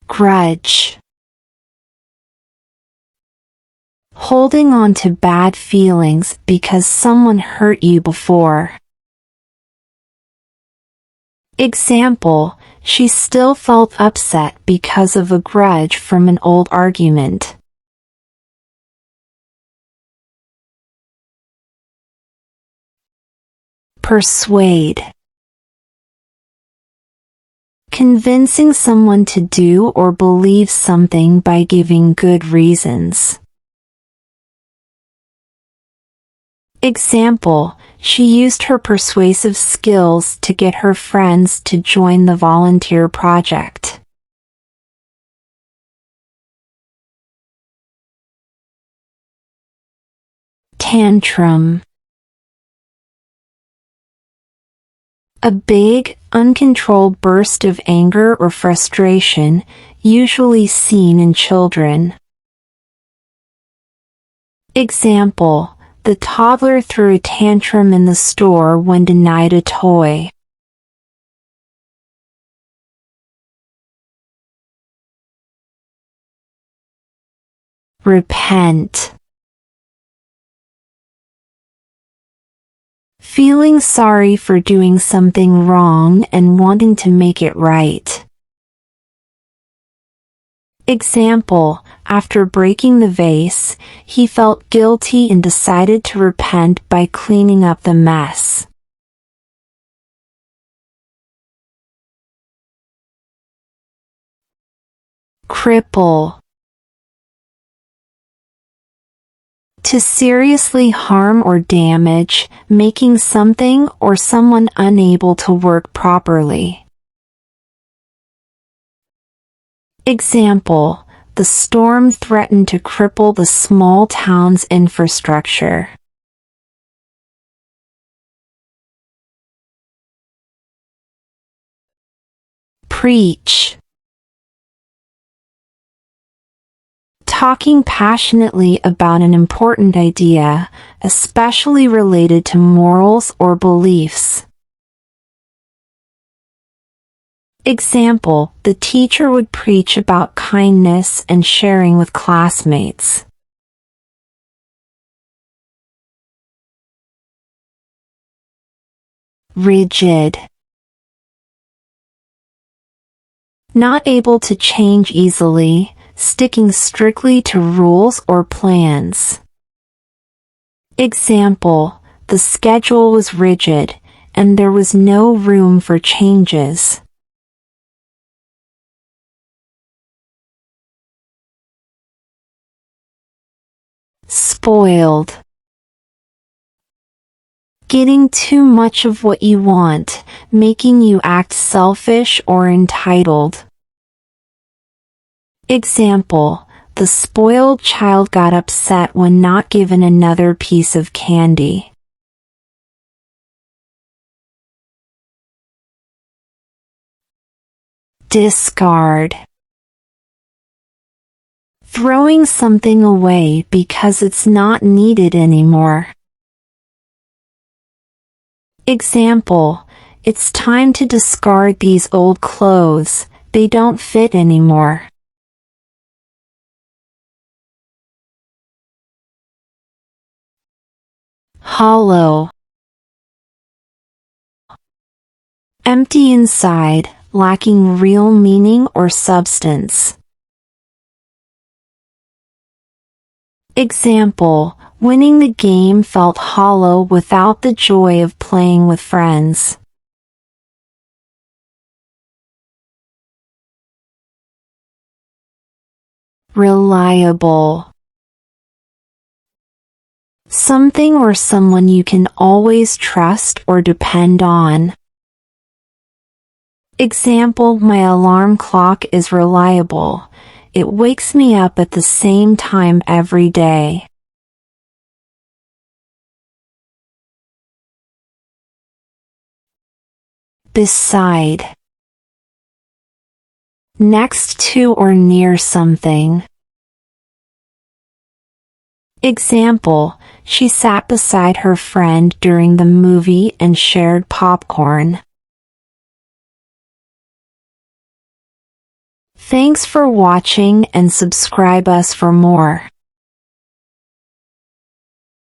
grudge. Holding on to bad feelings because someone hurt you before. Example, she still felt upset because of a grudge from an old argument. Persuade. Convincing someone to do or believe something by giving good reasons. Example, she used her persuasive skills to get her friends to join the volunteer project. Tantrum. A big, uncontrolled burst of anger or frustration, usually seen in children. Example, the toddler threw a tantrum in the store when denied a toy. Repent. Feeling sorry for doing something wrong and wanting to make it right. Example, after breaking the vase, he felt guilty and decided to repent by cleaning up the mess. Cripple. To seriously harm or damage, making something or someone unable to work properly. Example, the storm threatened to cripple the small town's infrastructure. Preach. Talking passionately about an important idea, especially related to morals or beliefs. Example, the teacher would preach about kindness and sharing with classmates. Rigid. Not able to change easily, sticking strictly to rules or plans. Example, the schedule was rigid, and there was no room for changes. Spoiled. Getting too much of what you want, making you act selfish or entitled. Example, the spoiled child got upset when not given another piece of candy. Discard. Throwing something away because it's not needed anymore. Example, it's time to discard these old clothes, they don't fit anymore. Hollow. Empty inside, lacking real meaning or substance. Example, winning the game felt hollow without the joy of playing with friends. Reliable. Something or someone you can always trust or depend on. Example, my alarm clock is reliable. It wakes me up at the same time every day. Beside. Next to or near something. Example, she sat beside her friend during the movie and shared popcorn. Thanks for watching and subscribe us for more.